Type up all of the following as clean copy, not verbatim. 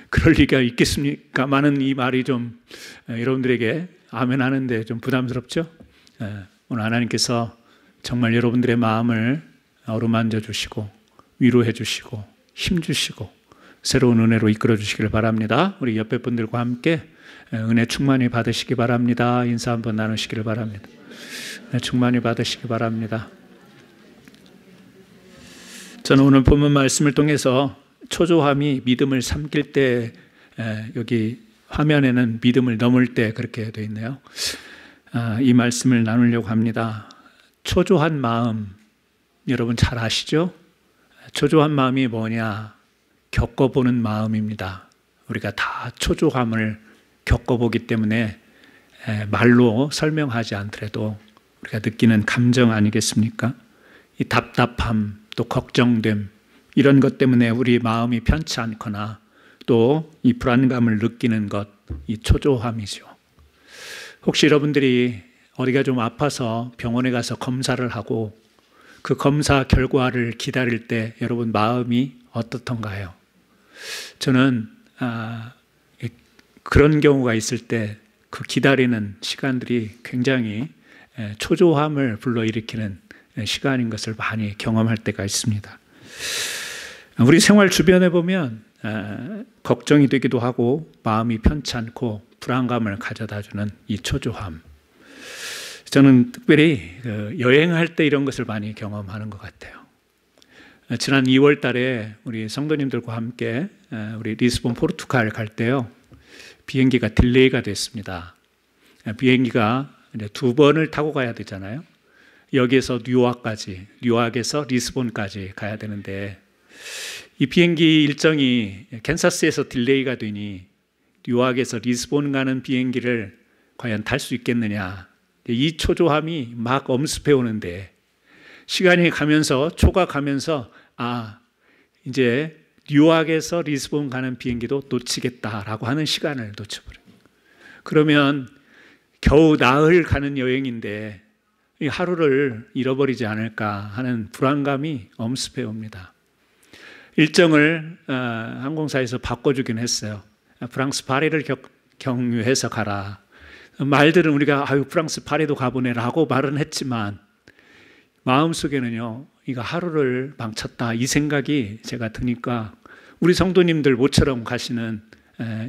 그럴 리가 있겠습니까? 많은 이 말이 좀 여러분들에게 아멘 하는데 좀 부담스럽죠? 오늘 하나님께서 정말 여러분들의 마음을 어루만져 주시고 위로해 주시고 힘 주시고 새로운 은혜로 이끌어 주시길 바랍니다. 우리 옆에 분들과 함께 은혜 충만히 받으시기 바랍니다. 인사 한번 나누시기를 바랍니다. 은혜 충만히 받으시기 바랍니다. 저는 오늘 본문 말씀을 통해서 초조함이 믿음을 삼킬 때, 여기 화면에는 믿음을 넘을 때 그렇게 되어 있네요. 이 말씀을 나누려고 합니다. 초조한 마음, 여러분 잘 아시죠? 초조한 마음이 뭐냐? 겪어보는 마음입니다. 우리가 다 초조함을 겪어보기 때문에 말로 설명하지 않더라도 우리가 느끼는 감정 아니겠습니까? 이 답답함, 또 걱정됨, 이런 것 때문에 우리 마음이 편치 않거나 또 이 불안감을 느끼는 것, 이 초조함이죠. 혹시 여러분들이 어디가 좀 아파서 병원에 가서 검사를 하고 그 검사 결과를 기다릴 때 여러분 마음이 어떻던가요? 저는 그런 경우가 있을 때 그 기다리는 시간들이 굉장히 초조함을 불러일으키는 시간인 것을 많이 경험할 때가 있습니다. 우리 생활 주변에 보면 걱정이 되기도 하고 마음이 편치 않고 불안감을 가져다주는 이 초조함. 저는 특별히 여행할 때 이런 것을 많이 경험하는 것 같아요. 지난 2월 달에 우리 성도님들과 함께 우리 리스본 포르투갈 갈 때요. 비행기가 딜레이가 됐습니다. 비행기가 2번을 타고 가야 되잖아요. 여기에서 뉴욕까지, 뉴욕에서 리스본까지 가야 되는데 이 비행기 일정이 캔사스에서 딜레이가 되니 뉴욕에서 리스본 가는 비행기를 과연 탈 수 있겠느냐. 이 초조함이 막 엄습해 오는데 시간이 가면서 초가 가면서 이제 뉴욕에서 리스본 가는 비행기도 놓치겠다라고 하는 시간을 놓쳐버려요. 그러면 겨우 나흘 가는 여행인데 이 하루를 잃어버리지 않을까 하는 불안감이 엄습해 옵니다. 일정을 항공사에서 바꿔주긴 했어요. 프랑스 파리를 경유해서 가라. 말들은 우리가 프랑스 파리도 가보네라고 말은 했지만 마음속에는요, 이거 하루를 망쳤다 이 생각이 제가 드니까 우리 성도님들 모처럼 가시는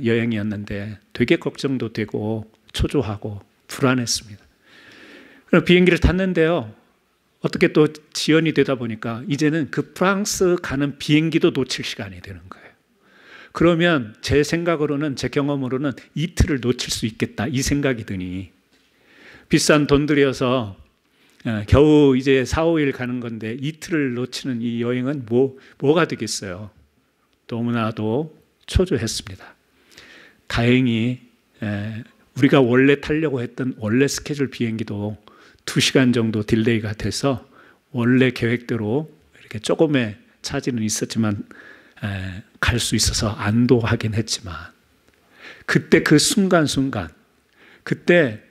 여행이었는데 되게 걱정도 되고 초조하고 불안했습니다. 그럼 비행기를 탔는데요, 어떻게 또 지연이 되다 보니까 이제는 그 프랑스 가는 비행기도 놓칠 시간이 되는 거예요. 그러면 제 생각으로는, 제 경험으로는 이틀을 놓칠 수 있겠다 이 생각이 드니 비싼 돈 들여서 겨우 이제 4, 5일 가는 건데 이틀을 놓치는 이 여행은 뭐가 되겠어요? 너무나도 초조했습니다. 다행히 우리가 원래 타려고 했던 원래 스케줄 비행기도 2시간 정도 딜레이가 돼서 원래 계획대로 이렇게 조금의 차질은 있었지만 갈 수 있어서 안도하긴 했지만 그때 그 순간순간 그때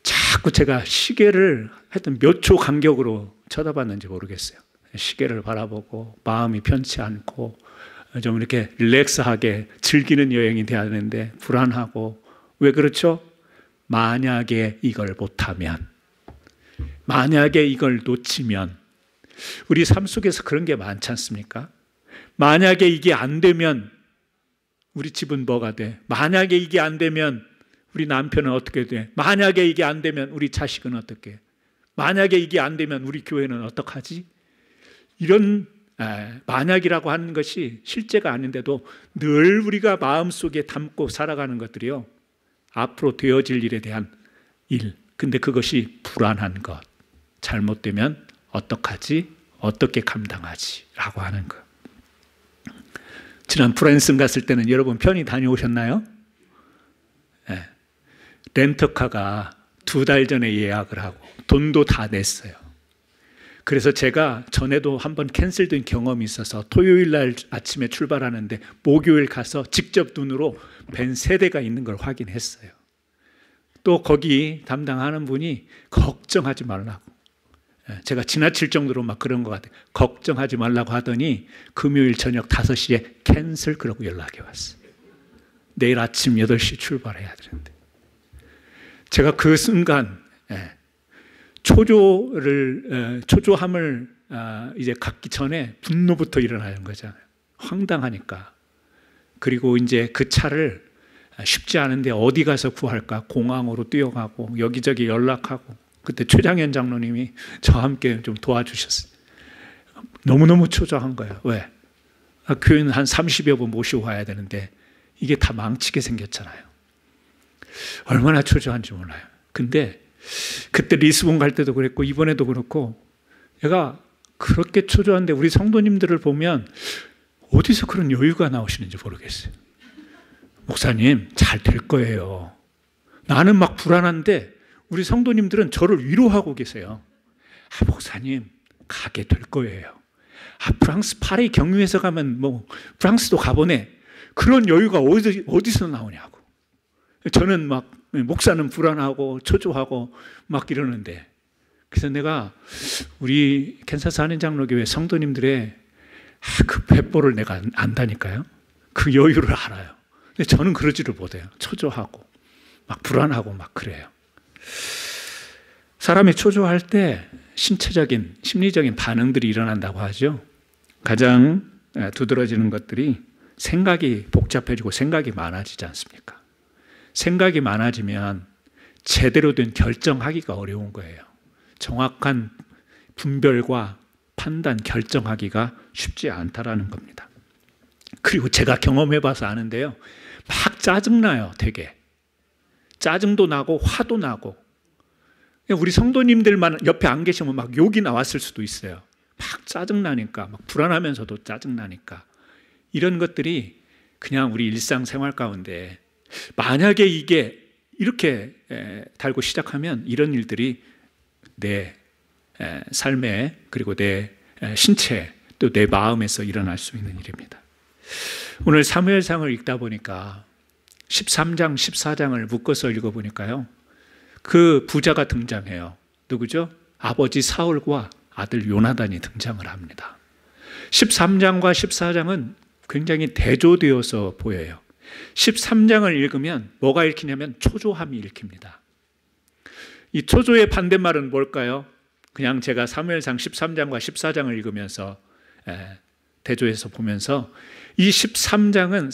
자꾸 제가 시계를 하여튼 몇 초 간격으로 쳐다봤는지 모르겠어요. 시계를 바라보고 마음이 편치 않고 좀 이렇게 릴렉스하게 즐기는 여행이 돼야 되는데 불안하고 왜 그렇죠? 만약에 이걸 못하면, 만약에 이걸 놓치면, 우리 삶 속에서 그런 게 많지 않습니까? 만약에 이게 안 되면 우리 집은 뭐가 돼? 만약에 이게 안 되면 우리 남편은 어떻게 돼? 만약에 이게 안 되면 우리 자식은 어떻게? 만약에 이게 안 되면 우리 교회는 어떡하지? 이런 만약이라고 하는 것이 실제가 아닌데도 늘 우리가 마음속에 담고 살아가는 것들이요, 앞으로 되어질 일에 대한 일, 근데 그것이 불안한 것, 잘못되면 어떡하지? 어떻게 감당하지? 라고 하는 것. 지난 프랜슨 갔을 때는 여러분 편히 다녀오셨나요? 네. 렌터카가 2달 전에 예약을 하고 돈도 다 냈어요. 그래서 제가 전에도 한번 캔슬된 경험이 있어서 토요일 날 아침에 출발하는데 목요일 가서 직접 눈으로 벤 3대가 있는 걸 확인했어요. 또 거기 담당하는 분이 걱정하지 말라고, 제가 지나칠 정도로 막 그런 것 같아요. 걱정하지 말라고 하더니 금요일 저녁 5시에 캔슬 그러고 연락이 왔어요. 내일 아침 8시 출발해야 되는데, 제가 그 순간 초조함을 이제 갖기 전에 분노부터 일어나는 거잖아요. 황당하니까. 그리고 이제 그 차를 쉽지 않은데 어디 가서 구할까? 공항으로 뛰어가고 여기저기 연락하고, 그때 최장현 장로님이 저와 함께 좀 도와주셨어요. 너무너무 초조한 거예요. 왜? 교회는 한 30여 분 모시고 가야 되는데 이게 다 망치게 생겼잖아요. 얼마나 초조한지 몰라요. 근데 그때 리스본 갈 때도 그랬고 이번에도 그렇고, 얘가 그렇게 초조한데 우리 성도님들을 보면 어디서 그런 여유가 나오시는지 모르겠어요. 목사님, 잘 될 거예요. 나는 막 불안한데 우리 성도님들은 저를 위로하고 계세요. 목사님, 가게 될 거예요. 프랑스 파리 경유해서 가면 뭐 프랑스도 가보네. 그런 여유가 어디서 나오냐고. 저는 막 목사는 불안하고 초조하고 막 이러는데, 그래서 내가 우리 캔사스 한인장로교회 성도님들의 그 배보를 내가 안다니까요. 그 여유를 알아요. 근데 저는 그러지를 못해요. 초조하고 막 불안하고 막 그래요. 사람이 초조할 때 신체적인 심리적인 반응들이 일어난다고 하죠. 가장 두드러지는 것들이 생각이 복잡해지고 생각이 많아지지 않습니까? 생각이 많아지면 제대로 된 결정하기가 어려운 거예요. 정확한 분별과 판단, 결정하기가 쉽지 않다라는 겁니다. 그리고 제가 경험해봐서 아는데요, 막 짜증나요. 되게 짜증도 나고 화도 나고. 우리 성도님들만 옆에 안 계시면 막 욕이 나왔을 수도 있어요. 막 짜증나니까, 막 불안하면서도 짜증나니까. 이런 것들이 그냥 우리 일상생활 가운데 만약에 이게 이렇게 달고 시작하면 이런 일들이 내 삶에, 그리고 내 신체, 또 내 마음에서 일어날 수 있는 일입니다. 오늘 사무엘상을 읽다 보니까 13장, 14장을 묶어서 읽어보니까요, 그 부자가 등장해요. 누구죠? 아버지 사울과 아들 요나단이 등장을 합니다. 13장과 14장은 굉장히 대조되어서 보여요. 13장을 읽으면 뭐가 읽히냐면 초조함이 읽힙니다. 이 초조의 반대말은 뭘까요? 그냥 제가 사무엘상 13장과 14장을 읽으면서 대조해서 보면서, 이 13장은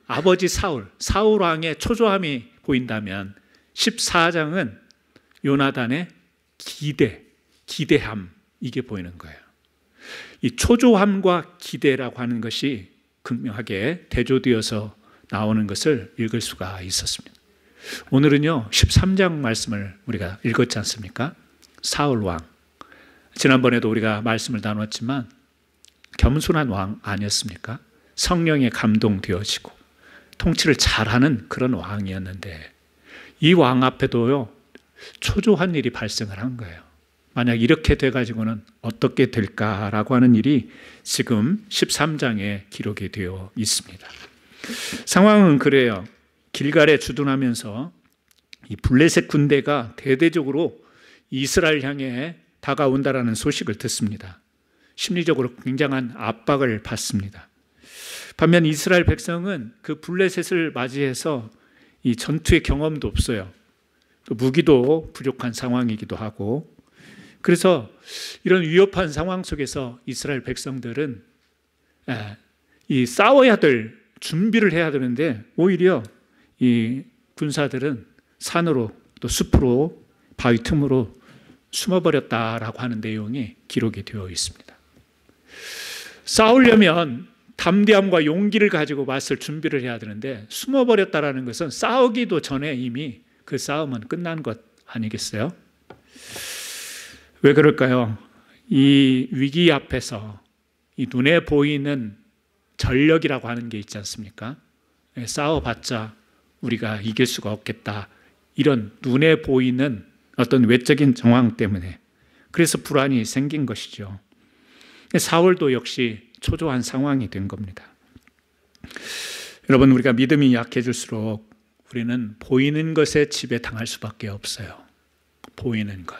아버지 사울 왕의 초조함이 보인다면 14장은 요나단의 기대함, 이게 보이는 거예요. 이 초조함과 기대라고 하는 것이 극명하게 대조되어서 나오는 것을 읽을 수가 있었습니다. 오늘은요 13장 말씀을 우리가 읽었지 않습니까? 사울 왕, 지난번에도 우리가 말씀을 나눴지만 겸손한 왕 아니었습니까? 성령에 감동되어지고 통치를 잘하는 그런 왕이었는데, 이 왕 앞에도요 초조한 일이 발생을 한 거예요. 만약 이렇게 돼가지고는 어떻게 될까라고 하는 일이 지금 13장에 기록이 되어 있습니다. 상황은 그래요. 길갈에 주둔하면서 이 블레셋 군대가 대대적으로 이스라엘 향해 다가온다라는 소식을 듣습니다. 심리적으로 굉장한 압박을 받습니다. 반면 이스라엘 백성은 그 블레셋을 맞이해서 이 전투의 경험도 없어요. 또 무기도 부족한 상황이기도 하고, 그래서 이런 위협한 상황 속에서 이스라엘 백성들은 이 싸워야 될 준비를 해야 되는데, 오히려 이 군사들은 산으로 또 숲으로 바위 틈으로 숨어버렸다라고 하는 내용이 기록이 되어 있습니다. 싸우려면 담대함과 용기를 가지고 맞설 준비를 해야 되는데, 숨어버렸다라는 것은 싸우기도 전에 이미 그 싸움은 끝난 것 아니겠어요? 왜 그럴까요? 이 위기 앞에서 이 눈에 보이는 전력이라고 하는 게 있지 않습니까? 싸워봤자 우리가 이길 수가 없겠다, 이런 눈에 보이는 어떤 외적인 정황 때문에, 그래서 불안이 생긴 것이죠. 사울도 역시 초조한 상황이 된 겁니다. 여러분, 우리가 믿음이 약해질수록 우리는 보이는 것에 지배당할 수밖에 없어요. 보이는 것.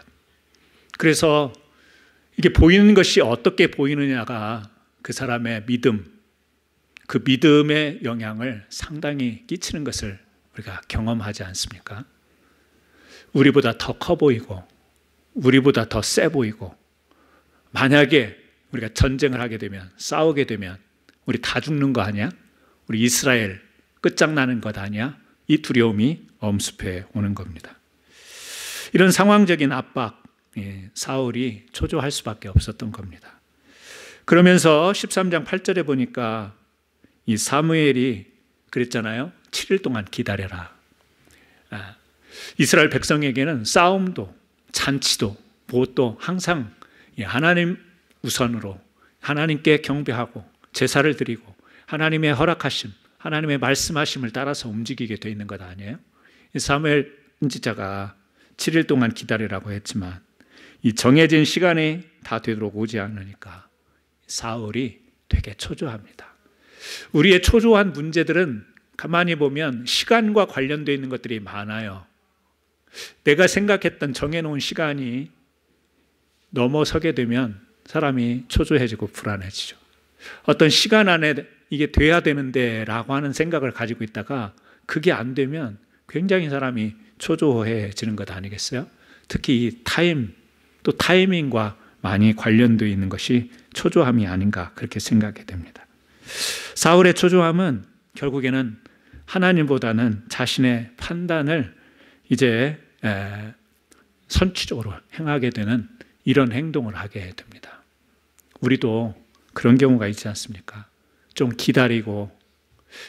그래서 이게 보이는 것이 어떻게 보이느냐가 그 사람의 믿음, 그 믿음의 영향을 상당히 끼치는 것을 우리가 경험하지 않습니까? 우리보다 더 커 보이고 우리보다 더 세 보이고 만약에 우리가 전쟁을 하게 되면 싸우게 되면 우리 다 죽는 거 아니야? 우리 이스라엘 끝장나는 것 아니야? 이 두려움이 엄습해 오는 겁니다. 이런 상황적인 압박, 사울이 초조할 수밖에 없었던 겁니다. 그러면서 13장 8절에 보니까 이 사무엘이 그랬잖아요. 7일 동안 기다려라. 이스라엘 백성에게는 싸움도 잔치도 무엇도 항상 하나님 우선으로 하나님께 경배하고 제사를 드리고 하나님의 허락하심, 하나님의 말씀하심을 따라서 움직이게 돼 있는 것 아니에요? 사무엘 선지자가 7일 동안 기다리라고 했지만 이 정해진 시간이 다 되도록 오지 않으니까 사울이 되게 초조합니다. 우리의 초조한 문제들은 가만히 보면 시간과 관련되어 있는 것들이 많아요. 내가 생각했던 정해놓은 시간이 넘어서게 되면 사람이 초조해지고 불안해지죠. 어떤 시간 안에 이게 돼야 되는데 라고 하는 생각을 가지고 있다가 그게 안 되면 굉장히 사람이 초조해지는 것 아니겠어요? 특히 이 또 타이밍과 많이 관련되어 있는 것이 초조함이 아닌가 그렇게 생각이 됩니다. 사울의 초조함은 결국에는 하나님보다는 자신의 판단을 이제 선취적으로 행하게 되는 이런 행동을 하게 됩니다. 우리도 그런 경우가 있지 않습니까? 좀 기다리고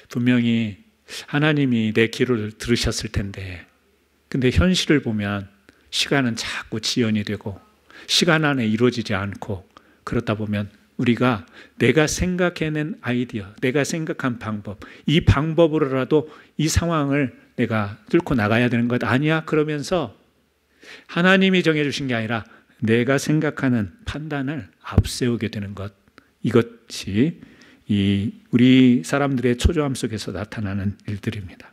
분명히 하나님이 내 기도를 들으셨을 텐데 근데 현실을 보면 시간은 자꾸 지연이 되고 시간 안에 이루어지지 않고 그러다 보면 우리가 내가 생각해낸 아이디어, 내가 생각한 방법, 이 방법으로라도 이 상황을 내가 뚫고 나가야 되는 것 아니야? 그러면서 하나님이 정해주신 게 아니라 내가 생각하는 판단을 앞세우게 되는 것, 이것이 우리 사람들의 초조함 속에서 나타나는 일들입니다.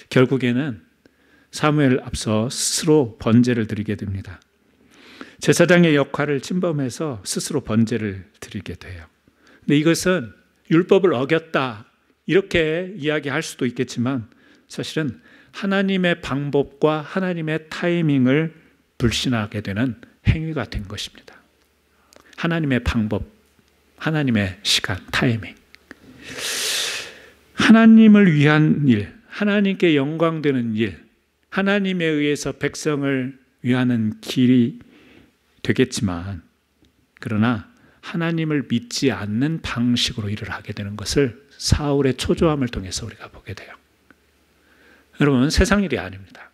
결국에는 사무엘 앞서 스스로 번제를 드리게 됩니다. 제사장의 역할을 침범해서 스스로 번제를 드리게 돼요. 근데 이것은 율법을 어겼다 이렇게 이야기할 수도 있겠지만 사실은 하나님의 방법과 하나님의 타이밍을 불신하게 되는 행위가 된 것입니다. 하나님의 방법, 하나님의 시간, 타이밍. 하나님을 위한 일, 하나님께 영광되는 일, 하나님에 의해서 백성을 위하는 길이 되겠지만 그러나 하나님을 믿지 않는 방식으로 일을 하게 되는 것을 사울의 초조함을 통해서 우리가 보게 돼요. 여러분, 세상 일이 아닙니다.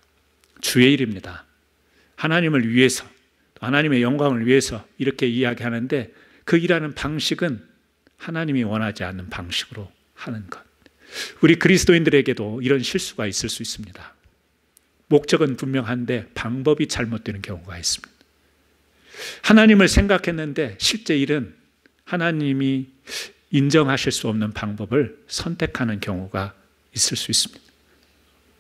주의 일입니다. 하나님을 위해서, 하나님의 영광을 위해서 이렇게 이야기하는데 그 일하는 방식은 하나님이 원하지 않는 방식으로 하는 것. 우리 그리스도인들에게도 이런 실수가 있을 수 있습니다. 목적은 분명한데 방법이 잘못되는 경우가 있습니다. 하나님을 생각했는데 실제 일은 하나님이 인정하실 수 없는 방법을 선택하는 경우가 있을 수 있습니다.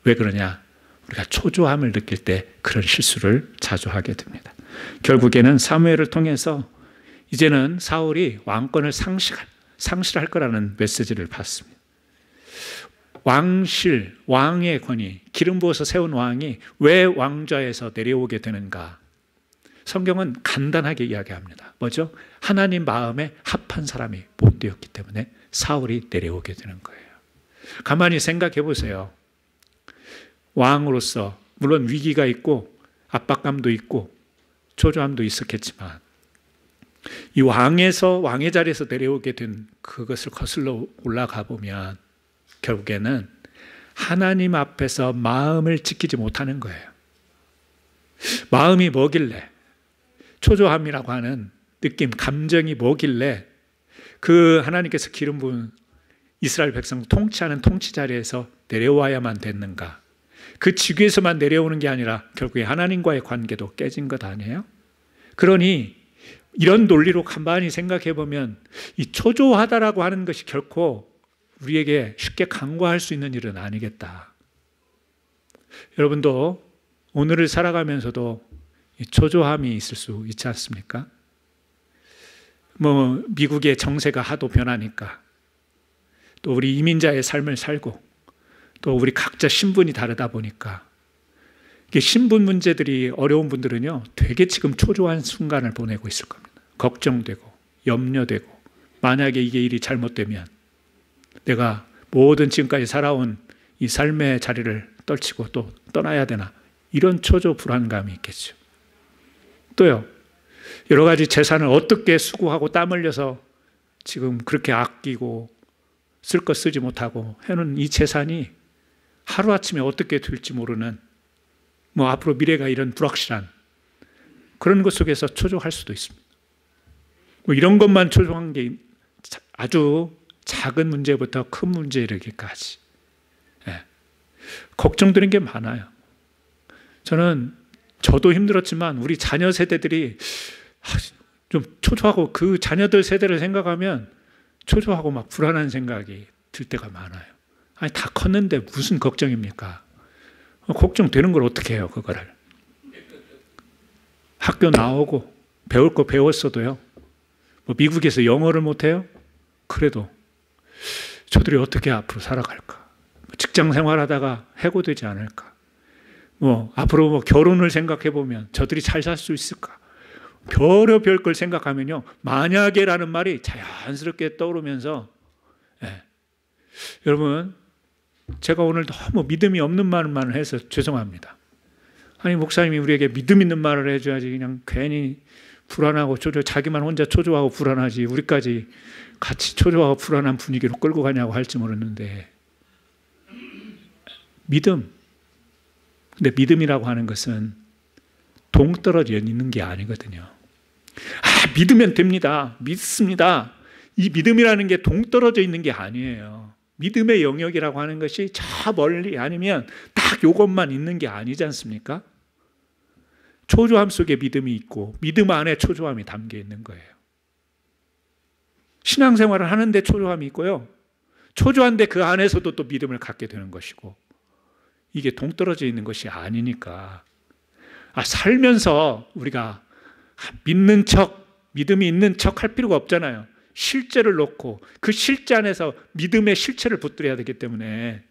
왜 그러냐? 우리가 초조함을 느낄 때 그런 실수를 자주 하게 됩니다. 결국에는 사무엘을 통해서 이제는 사울이 왕권을 상실할 거라는 메시지를 받습니다. 왕의 권위, 기름 부어서 세운 왕이 왜 왕좌에서 내려오게 되는가? 성경은 간단하게 이야기합니다. 뭐죠? 하나님 마음에 합한 사람이 못 되었기 때문에 사울이 내려오게 되는 거예요. 가만히 생각해 보세요. 왕으로서 물론 위기가 있고 압박감도 있고 초조함도 있었겠지만 이 왕의 자리에서 내려오게 된 그것을 거슬러 올라가 보면 결국에는 하나님 앞에서 마음을 지키지 못하는 거예요. 마음이 뭐길래, 초조함이라고 하는 느낌, 감정이 뭐길래 그 하나님께서 기름 부은 이스라엘 백성 통치하는 통치 자리에서 내려와야만 됐는가? 그 지구에서만 내려오는 게 아니라 결국에 하나님과의 관계도 깨진 것 아니에요? 그러니 이런 논리로 가만히 생각해 보면 이 초조하다라고 하는 것이 결코 우리에게 쉽게 간과할 수 있는 일은 아니겠다. 여러분도 오늘을 살아가면서도 초조함이 있을 수 있지 않습니까? 미국의 정세가 하도 변하니까 또 우리 이민자의 삶을 살고 또 우리 각자 신분이 다르다 보니까 이게 신분 문제들이 어려운 분들은요, 되게 지금 초조한 순간을 보내고 있을 겁니다. 걱정되고 염려되고 만약에 이게 일이 잘못되면 내가 모든 지금까지 살아온 이 삶의 자리를 떨치고 또 떠나야 되나, 이런 초조 불안감이 있겠죠. 또요, 여러 가지 재산을 어떻게 수고하고 땀 흘려서 지금 그렇게 아끼고 쓸 것 쓰지 못하고 해놓은 이 재산이 하루아침에 어떻게 될지 모르는, 앞으로 미래가 이런 불확실한 그런 것 속에서 초조할 수도 있습니다. 이런 것만 초조한 게 아주 작은 문제부터 큰 문제에 이르기까지 걱정되는 게 많아요. 저도 힘들었지만 우리 자녀 세대들이 좀 초조하고, 그 자녀들 세대를 생각하면 초조하고 막 불안한 생각이 들 때가 많아요. 아니, 다 컸는데 무슨 걱정입니까? 걱정되는 걸 어떻게 해요, 그거를. 학교 나오고 배울 거 배웠어도요, 미국에서 영어를 못해요? 그래도 저들이 어떻게 앞으로 살아갈까? 직장 생활하다가 해고되지 않을까? 앞으로 결혼을 생각해 보면 저들이 잘 살 수 있을까? 별의별 걸 생각하면요, 만약에라는 말이 자연스럽게 떠오르면서, 여러분, 제가 오늘 너무 믿음이 없는 말만 해서 죄송합니다. 아니, 목사님이 우리에게 믿음 있는 말을 해줘야지 그냥 괜히 불안하고 자기만 혼자 초조하고 불안하지 우리까지 같이 초조하고 불안한 분위기로 끌고 가냐고 할지 모르는데, 믿음. 근데 믿음이라고 하는 것은 동떨어져 있는 게 아니거든요. 믿으면 됩니다. 믿습니다. 이 믿음이라는 게 동떨어져 있는 게 아니에요. 믿음의 영역이라고 하는 것이 저 멀리 아니면 딱 이것만 있는 게 아니지 않습니까? 초조함 속에 믿음이 있고 믿음 안에 초조함이 담겨 있는 거예요. 신앙생활을 하는데 초조함이 있고요, 초조한데 그 안에서도 또 믿음을 갖게 되는 것이고, 이게 동떨어져 있는 것이 아니니까 살면서 우리가 믿는 척, 믿음이 있는 척 할 필요가 없잖아요. 실제를 놓고 그 실제 안에서 믿음의 실체를 붙들어야 되기 때문에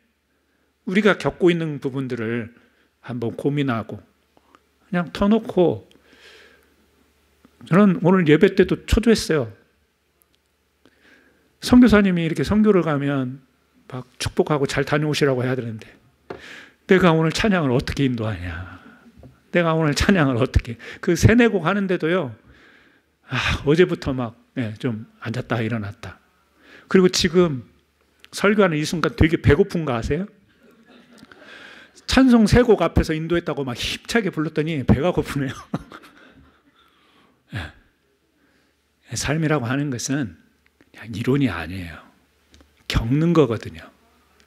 우리가 겪고 있는 부분들을 한번 고민하고 그냥 터놓고, 저는 오늘 예배 때도 초조했어요. 선교사님이 이렇게 선교를 가면 막 축복하고 잘 다녀오시라고 해야 되는데, 내가 오늘 찬양을 어떻게 인도하냐, 내가 오늘 찬양을 어떻게, 그 세네곡 하는데도요, 어제부터 막 좀 앉았다 일어났다. 그리고 지금 설교하는 이 순간 되게 배고픈 거 아세요? 찬송 세 곡 앞에서 인도했다고 막 힘차게 불렀더니 배가 고프네요. 삶이라고 하는 것은 그냥 이론이 아니에요. 겪는 거거든요.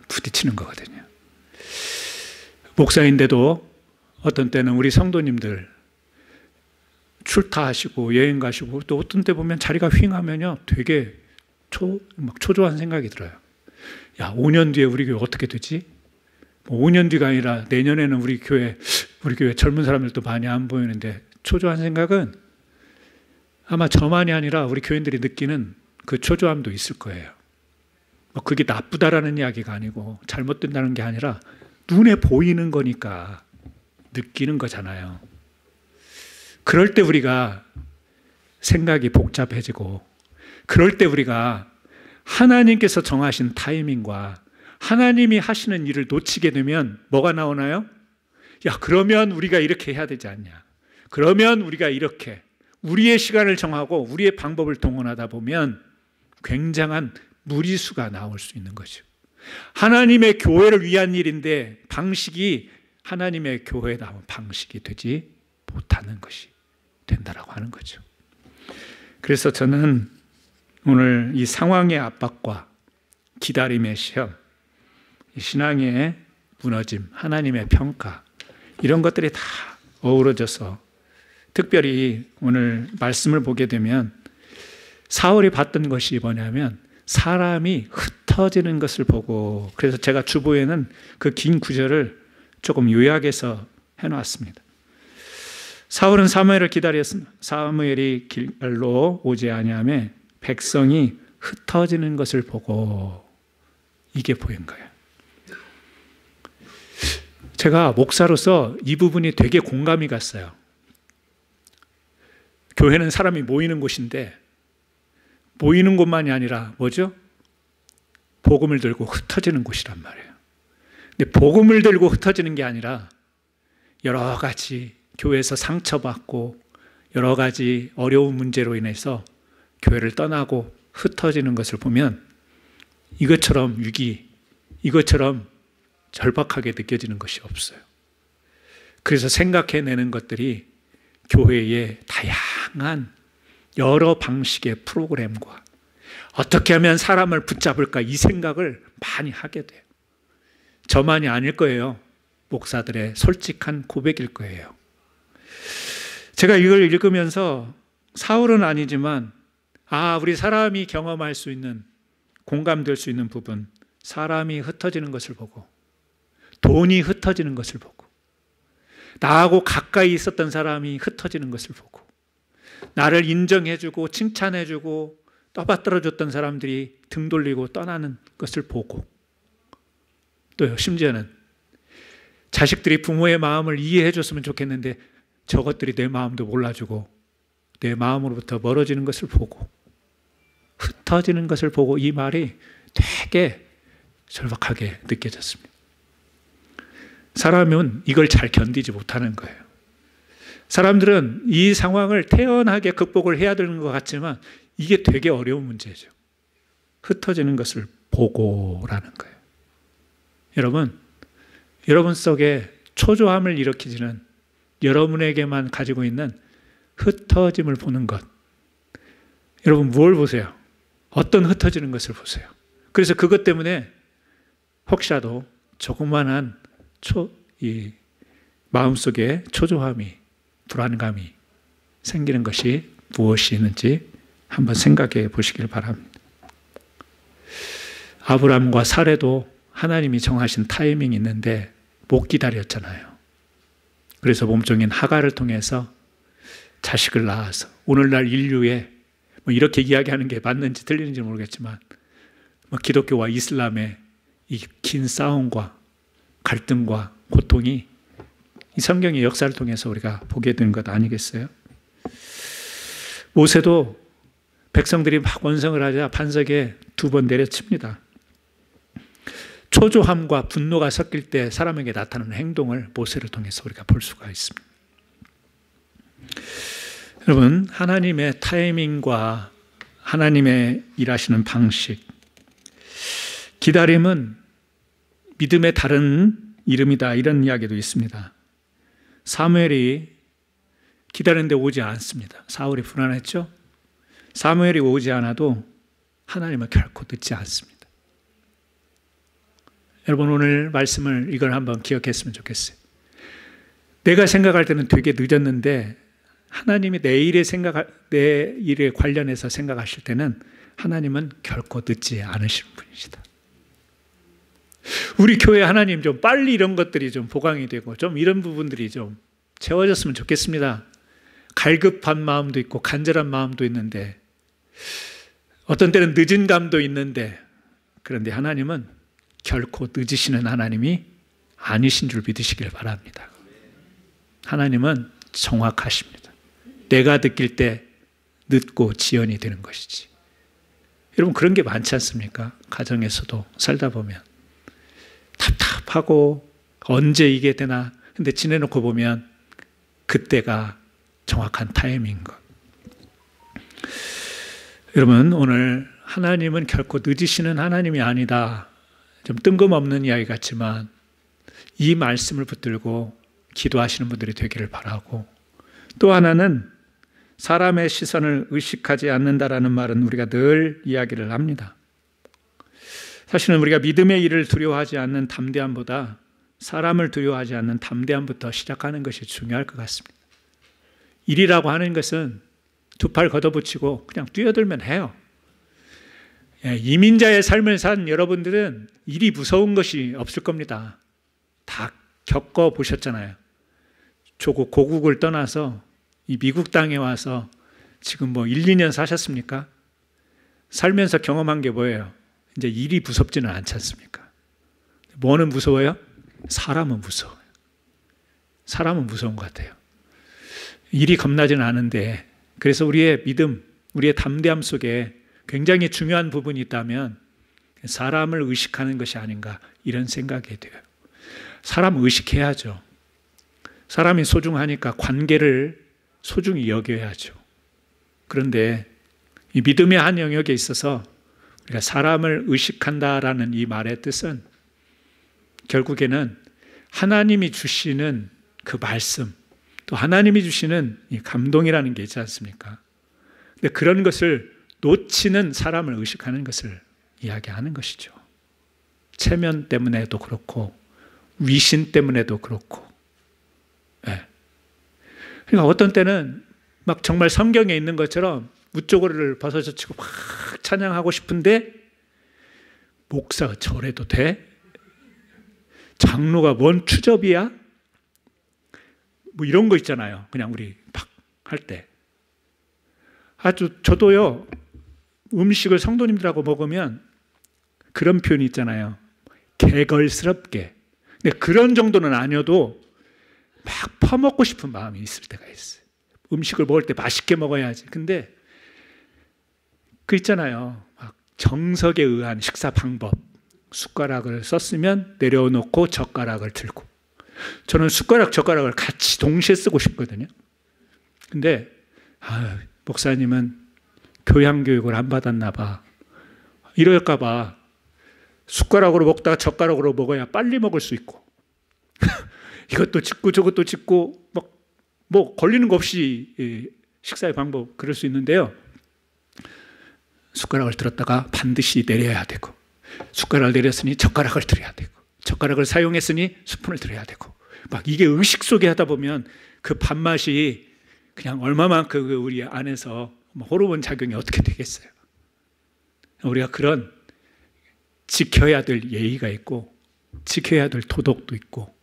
부딪히는 거거든요. 목사인데도 어떤 때는 우리 성도님들 출타하시고 여행 가시고, 또 어떤 때 보면 자리가 휑하면요, 되게 막 초조한 생각이 들어요. 5년 뒤에 우리 교회 어떻게 되지? 5년 뒤가 아니라 내년에는 우리 교회 젊은 사람들도 많이 안 보이는데, 초조한 생각은 아마 저만이 아니라 우리 교인들이 느끼는 그 초조함도 있을 거예요. 그게 나쁘다라는 이야기가 아니고 잘못된다는 게 아니라 눈에 보이는 거니까 느끼는 거잖아요. 그럴 때 우리가 생각이 복잡해지고, 그럴 때 우리가 하나님께서 정하신 타이밍과 하나님이 하시는 일을 놓치게 되면 뭐가 나오나요? 그러면 우리가 이렇게 해야 되지 않냐, 그러면 우리가 이렇게 우리의 시간을 정하고 우리의 방법을 동원하다 보면 굉장한 무리수가 나올 수 있는 거죠. 하나님의 교회를 위한 일인데 방식이 하나님의 교회에 나온 방식이 되지 못하는 것이 된다라고 하는 거죠. 그래서 저는 오늘 이 상황의 압박과 기다림의 시험, 신앙의 무너짐, 하나님의 평가, 이런 것들이 다 어우러져서, 특별히 오늘 말씀을 보게 되면 사울이 봤던 것이 뭐냐면 사람이 흩어지는 것을 보고, 그래서 제가 주보에는 그 긴 구절을 조금 요약해서 해놨습니다. 사울은 사무엘을 기다렸습니다. 사무엘이 길갈로 오지 아니하매 백성이 흩어지는 것을 보고, 이게 보인 거예요. 제가 목사로서 이 부분이 되게 공감이 갔어요. 교회는 사람이 모이는 곳인데 모이는 곳만이 아니라 뭐죠? 복음을 들고 흩어지는 곳이란 말이에요. 근데 복음을 들고 흩어지는 게 아니라 여러 가지 교회에서 상처받고 여러 가지 어려운 문제로 인해서 교회를 떠나고 흩어지는 것을 보면 이것처럼 위기, 이것처럼 절박하게 느껴지는 것이 없어요. 그래서 생각해내는 것들이 교회의 다양한 여러 방식의 프로그램과 어떻게 하면 사람을 붙잡을까 이 생각을 많이 하게 돼요. 저만이 아닐 거예요. 목사들의 솔직한 고백일 거예요. 제가 이걸 읽으면서 사울은 아니지만 우리 사람이 경험할 수 있는, 공감될 수 있는 부분, 사람이 흩어지는 것을 보고 돈이 흩어지는 것을 보고 나하고 가까이 있었던 사람이 흩어지는 것을 보고 나를 인정해주고 칭찬해주고 떠받들어줬던 사람들이 등 돌리고 떠나는 것을 보고 또 심지어는 자식들이 부모의 마음을 이해해줬으면 좋겠는데 저것들이 내 마음도 몰라주고 내 마음으로부터 멀어지는 것을 보고 흩어지는 것을 보고 이 말이 되게 절박하게 느껴졌습니다. 사람은 이걸 잘 견디지 못하는 거예요. 사람들은 이 상황을 태연하게 극복을 해야 되는 것 같지만 이게 되게 어려운 문제죠. 흩어지는 것을 보고라는 거예요. 여러분 속에 초조함을 일으키지는 여러분에게만 가지고 있는 흩어짐을 보는 것. 여러분 뭘 보세요? 어떤 흩어지는 것을 보세요. 그래서 그것 때문에 혹시라도 조그만한 이 마음속에 초조함이, 불안감이 생기는 것이 무엇이 있는지 한번 생각해 보시길 바랍니다. 아브라함과 사레도 하나님이 정하신 타이밍이 있는데 못 기다렸잖아요. 그래서 몸종인 하갈을 통해서 자식을 낳아서 오늘날 인류에 이렇게 이야기하는 게 맞는지 틀리는지 모르겠지만 기독교와 이슬람의 이 긴 싸움과 갈등과 고통이 이 성경의 역사를 통해서 우리가 보게 된 것 아니겠어요? 모세도 백성들이 막 원성을 하자 반석에 2번 내려칩니다. 초조함과 분노가 섞일 때 사람에게 나타나는 행동을 모세를 통해서 우리가 볼 수가 있습니다. 여러분, 하나님의 타이밍과 하나님의 일하시는 방식, 기다림은 믿음의 다른 이름이다, 이런 이야기도 있습니다. 사무엘이 기다리는데 오지 않습니다. 사울이 불안했죠? 사무엘이 오지 않아도 하나님은 결코 늦지 않습니다. 여러분, 오늘 말씀을 이걸 한번 기억했으면 좋겠어요. 내가 생각할 때는 되게 늦었는데 하나님이 내 일에 관련해서 생각하실 때는 하나님은 결코 늦지 않으시는 분이시다. 우리 교회 하나님 좀 빨리 이런 것들이 좀 보강이 되고 좀 이런 부분들이 좀 채워졌으면 좋겠습니다. 갈급한 마음도 있고 간절한 마음도 있는데 어떤 때는 늦은 감도 있는데 그런데 하나님은 결코 늦으시는 하나님이 아니신 줄 믿으시길 바랍니다. 하나님은 정확하십니다. 내가 느낄 때 늦고 지연이 되는 것이지. 여러분 그런 게 많지 않습니까? 가정에서도 살다 보면 답답하고 언제 이게 되나 근데 지내놓고 보면 그때가 정확한 타이밍인 것. 여러분 오늘 하나님은 결코 늦으시는 하나님이 아니다. 좀 뜬금없는 이야기 같지만 이 말씀을 붙들고 기도하시는 분들이 되기를 바라고, 또 하나는 사람의 시선을 의식하지 않는다라는 말은 우리가 늘 이야기를 합니다. 사실은 우리가 믿음의 일을 두려워하지 않는 담대함보다 사람을 두려워하지 않는 담대함부터 시작하는 것이 중요할 것 같습니다. 일이라고 하는 것은 2팔 걷어붙이고 그냥 뛰어들면 해요. 이민자의 삶을 산 여러분들은 일이 무서운 것이 없을 겁니다. 다 겪어보셨잖아요. 조국 고국을 떠나서 이 미국 땅에 와서 지금 1, 2년 사셨습니까? 살면서 경험한 게 뭐예요? 이제 일이 무섭지는 않지 않습니까? 뭐는 무서워요? 사람은 무서워요. 사람은 무서운 것 같아요. 일이 겁나지는 않은데, 그래서 우리의 믿음, 우리의 담대함 속에 굉장히 중요한 부분이 있다면 사람을 의식하는 것이 아닌가, 이런 생각이 돼요. 사람 의식해야죠. 사람이 소중하니까 관계를 소중히 여겨야죠. 그런데 이 믿음의 한 영역에 있어서 우리가 사람을 의식한다라는 이 말의 뜻은 결국에는 하나님이 주시는 그 말씀, 또 하나님이 주시는 이 감동이라는 게 있지 않습니까? 근데 그런 것을 놓치는 사람을 의식하는 것을 이야기하는 것이죠. 체면 때문에도 그렇고 위신 때문에도 그렇고. 네. 그러니까 어떤 때는 막 정말 성경에 있는 것처럼 무조거리를 벗어젖히고 막 찬양하고 싶은데 목사가 저래도 돼? 장로가 뭔 추접이야? 뭐 이런 거 있잖아요. 그냥 우리 막 할 때. 저도요, 음식을 성도님들하고 먹으면 그런 표현이 있잖아요. 개걸스럽게. 근데 그런 정도는 아니어도 막 퍼먹고 싶은 마음이 있을 때가 있어요. 음식을 먹을 때 맛있게 먹어야지. 근데 그 있잖아요. 막 정석에 의한 식사 방법. 숟가락을 썼으면 내려놓고 젓가락을 들고. 저는 숟가락, 젓가락을 같이 동시에 쓰고 싶거든요. 근데 목사님은 교양교육을 안 받았나 봐. 이럴까 봐 숟가락으로 먹다가 젓가락으로 먹어야 빨리 먹을 수 있고 이것도 짚고 저것도 짚고 뭐 걸리는 거 없이 식사의 방법 그럴 수 있는데요. 숟가락을 들었다가 반드시 내려야 되고, 숟가락을 내렸으니 젓가락을 들어야 되고, 젓가락을 사용했으니 스푼을 들어야 되고, 막 이게 의식 속에 하다 보면 그 밥맛이 그냥 얼마만큼 우리 안에서 호르몬 작용이 어떻게 되겠어요? 우리가 그런 지켜야 될 예의가 있고 지켜야 될 도덕도 있고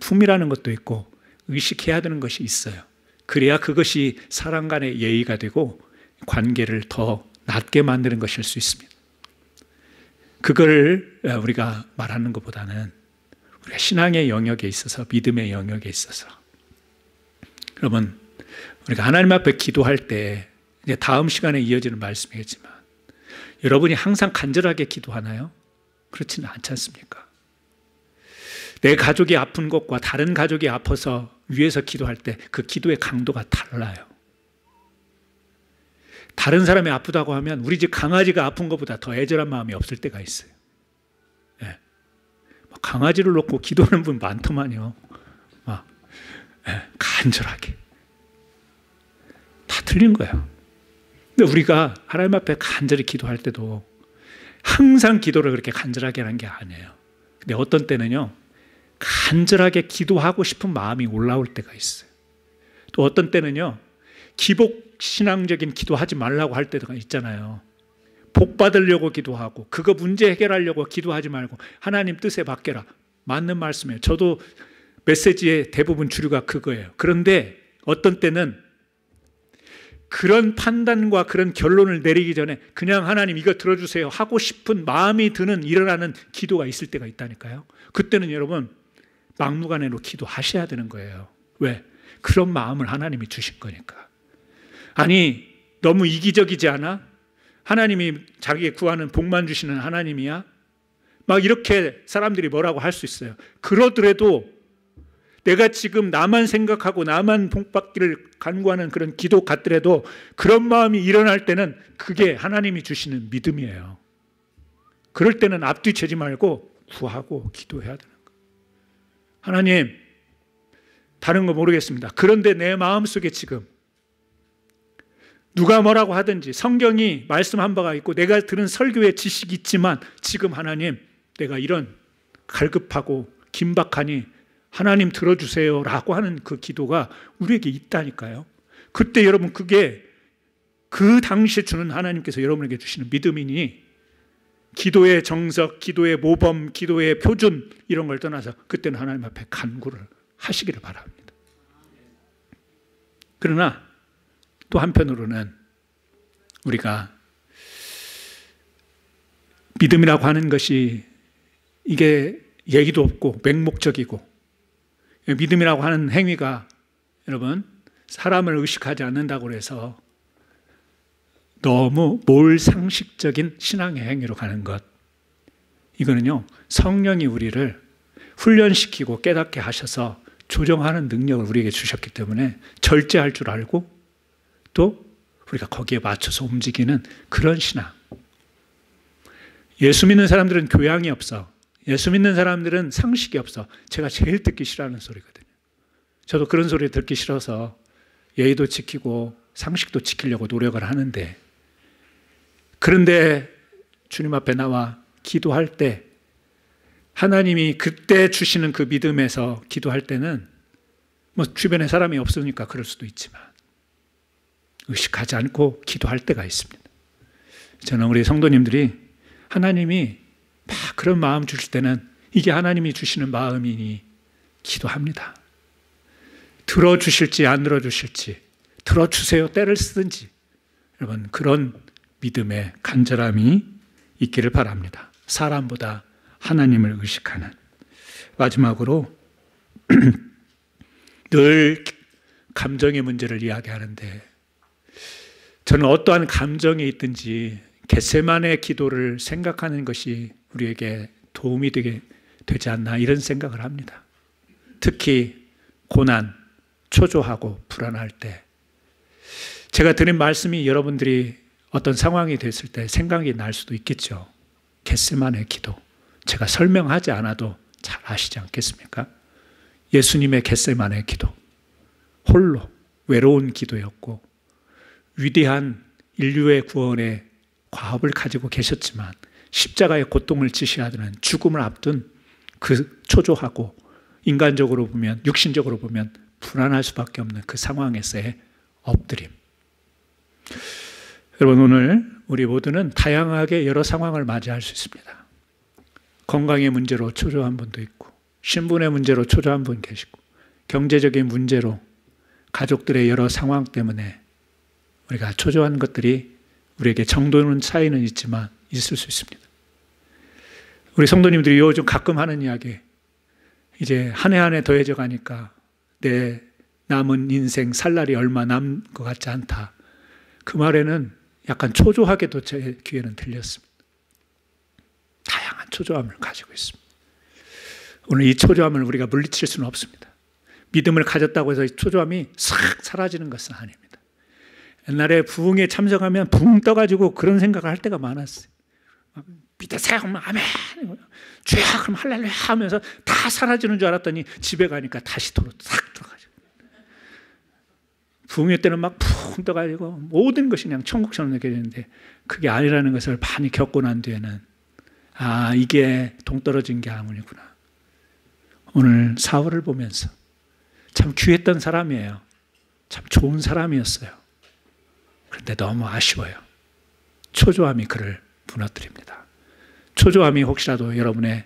품이라는 것도 있고 의식해야 되는 것이 있어요. 그래야 그것이 사람 간의 예의가 되고 관계를 더 낮게 만드는 것일 수 있습니다. 그걸 우리가 말하는 것보다는 우리가 신앙의 영역에 있어서, 믿음의 영역에 있어서, 여러분, 우리가 하나님 앞에 기도할 때, 이제 다음 시간에 이어지는 말씀이겠지만, 여러분이 항상 간절하게 기도하나요? 그렇지는 않지 않습니까? 내 가족이 아픈 것과 다른 가족이 아파서 위해서 기도할 때 그 기도의 강도가 달라요. 다른 사람이 아프다고 하면 우리 집 강아지가 아픈 것보다 더 애절한 마음이 없을 때가 있어요. 네. 강아지를 놓고 기도하는 분 많더만요. 간절하게. 다 틀린 거예요. 근데 우리가 하나님 앞에 간절히 기도할 때도 항상 기도를 그렇게 간절하게 하는 게 아니에요. 근데 어떤 때는요, 간절하게 기도하고 싶은 마음이 올라올 때가 있어요. 또 어떤 때는요, 기복 신앙적인 기도하지 말라고 할 때가 있잖아요. 복 받으려고 기도하고 그거 문제 해결하려고 기도하지 말고 하나님 뜻에 맡겨라. 맞는 말씀이에요. 저도 메시지의 대부분 주류가 그거예요. 그런데 어떤 때는 그런 판단과 그런 결론을 내리기 전에 그냥 하나님 이거 들어주세요 하고 싶은 마음이 드는 일어나는 기도가 있을 때가 있다니까요. 그때는 여러분 막무가내로 기도하셔야 되는 거예요. 왜? 그런 마음을 하나님이 주신 거니까. 아니 너무 이기적이지 않아? 하나님이 자기의 구하는 복만 주시는 하나님이야? 막 이렇게 사람들이 뭐라고 할 수 있어요. 그러더라도 내가 지금 나만 생각하고 나만 복받기를 간구하는 그런 기도 같더라도 그런 마음이 일어날 때는 그게 하나님이 주시는 믿음이에요. 그럴 때는 앞뒤치지 말고 구하고 기도해야 되는 거예요. 하나님, 다른 거 모르겠습니다. 그런데 내 마음속에 지금 누가 뭐라고 하든지 성경이 말씀한 바가 있고 내가 들은 설교의 지식이 있지만 지금 하나님 내가 이런 갈급하고 긴박하니 하나님 들어주세요 라고 하는 그 기도가 우리에게 있다니까요. 그때 여러분 그게 그 당시에 주는 하나님께서 여러분에게 주시는 믿음이니 기도의 정석, 기도의 모범, 기도의 표준 이런 걸 떠나서 그때는 하나님 앞에 간구를 하시기를 바랍니다. 그러나 또 한편으로는 우리가 믿음이라고 하는 것이 이게 얘기도 없고 맹목적이고, 믿음이라고 하는 행위가 여러분 사람을 의식하지 않는다고 해서 너무 몰상식적인 신앙의 행위로 가는 것, 이거는요 성령이 우리를 훈련시키고 깨닫게 하셔서 조정하는 능력을 우리에게 주셨기 때문에 절제할 줄 알고 또 우리가 거기에 맞춰서 움직이는 그런 신앙. 예수 믿는 사람들은 교양이 없어. 예수 믿는 사람들은 상식이 없어. 제가 제일 듣기 싫어하는 소리거든요. 저도 그런 소리 듣기 싫어서 예의도 지키고 상식도 지키려고 노력을 하는데, 그런데 주님 앞에 나와 기도할 때 하나님이 그때 주시는 그 믿음에서 기도할 때는 뭐 주변에 사람이 없으니까 그럴 수도 있지만 의식하지 않고 기도할 때가 있습니다. 저는 우리 성도님들이 하나님이 막 그런 마음 주실 때는 이게 하나님이 주시는 마음이니 기도합니다. 들어주실지 안 들어주실지, 들어주세요 때를 쓰든지, 여러분 그런 믿음의 간절함이 있기를 바랍니다. 사람보다 하나님을 의식하는. 마지막으로 늘 감정의 문제를 이야기하는데, 저는 어떠한 감정에 있든지 겟세마네 기도를 생각하는 것이 우리에게 도움이 되지 않나 이런 생각을 합니다. 특히 고난, 초조하고 불안할 때, 제가 드린 말씀이 여러분들이 어떤 상황이 됐을 때 생각이 날 수도 있겠죠. 겟세마네 기도, 제가 설명하지 않아도 잘 아시지 않겠습니까? 예수님의 겟세마네 기도, 홀로 외로운 기도였고 위대한 인류의 구원의 과업을 가지고 계셨지만 십자가의 고통을 지시하는 죽음을 앞둔 그 초조하고 인간적으로 보면, 육신적으로 보면 불안할 수밖에 없는 그 상황에서의 엎드림. 여러분, 오늘 우리 모두는 다양하게 여러 상황을 맞이할 수 있습니다. 건강의 문제로 초조한 분도 있고, 신분의 문제로 초조한 분 계시고, 경제적인 문제로 가족들의 여러 상황 때문에 우리가 초조한 것들이 우리에게 정도는 차이는 있지만 있을 수 있습니다. 우리 성도님들이 요즘 가끔 하는 이야기, 이제 한 해 한 해 더해져 가니까 내 남은 인생 살 날이 얼마 남은 것 같지 않다. 그 말에는 약간 초조하게도 제 귀에는 들렸습니다. 다양한 초조함을 가지고 있습니다. 오늘 이 초조함을 우리가 물리칠 수는 없습니다. 믿음을 가졌다고 해서 이 초조함이 싹 사라지는 것은 아닙니다. 옛날에 부흥에 참석하면 붕 떠가지고 그런 생각을 할 때가 많았어요. 밑에 세우면 아멘, 주야 그럼 할렐루야 하면서 다 사라지는 줄 알았더니 집에 가니까 다시 도로 싹 들어가지고, 부흥회 때는 막 붕 떠가지고 모든 것이 그냥 천국처럼 느껴지는데 그게 아니라는 것을 많이 겪고 난 뒤에는 아, 이게 동떨어진 게 아니구나. 오늘 사울을 보면서 참 귀했던 사람이에요. 참 좋은 사람이었어요. 그런데 너무 아쉬워요. 초조함이 그를 무너뜨립니다. 초조함이 혹시라도 여러분의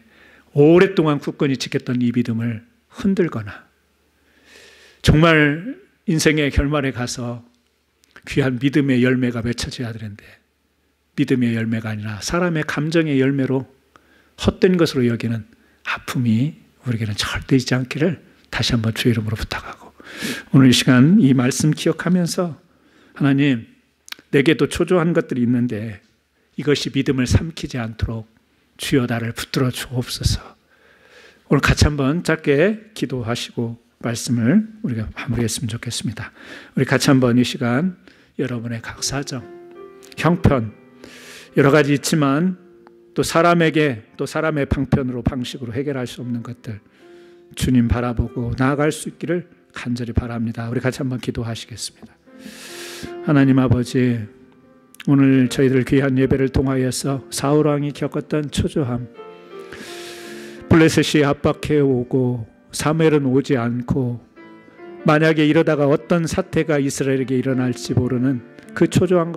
오랫동안 굳건히 지켰던 이 믿음을 흔들거나 정말 인생의 결말에 가서 귀한 믿음의 열매가 맺혀져야 되는데 믿음의 열매가 아니라 사람의 감정의 열매로 헛된 것으로 여기는 아픔이 우리에게는 절대 있지 않기를 다시 한번 주의 이름으로 부탁하고, 오늘 이 시간 이 말씀 기억하면서 하나님, 내게도 초조한 것들이 있는데 이것이 믿음을 삼키지 않도록 주여 나를 붙들어 주옵소서. 오늘 같이 한번 짧게 기도하시고 말씀을 우리가 마무리했으면 좋겠습니다. 우리 같이 한번 이 시간 여러분의 각 사정, 형편 여러 가지 있지만 또 사람에게 또 사람의 방식으로 해결할 수 없는 것들 주님 바라보고 나아갈 수 있기를 간절히 바랍니다. 우리 같이 한번 기도하시겠습니다. 하나님 아버지, 오늘 저희들 귀한 예배를 통하여서 사울 왕이 겪었던 초조함, 블레셋이 압박해 오고 사무엘은 오지 않고 만약에 이러다가 어떤 사태가 이스라엘에게 일어날지 모르는 그 초조함과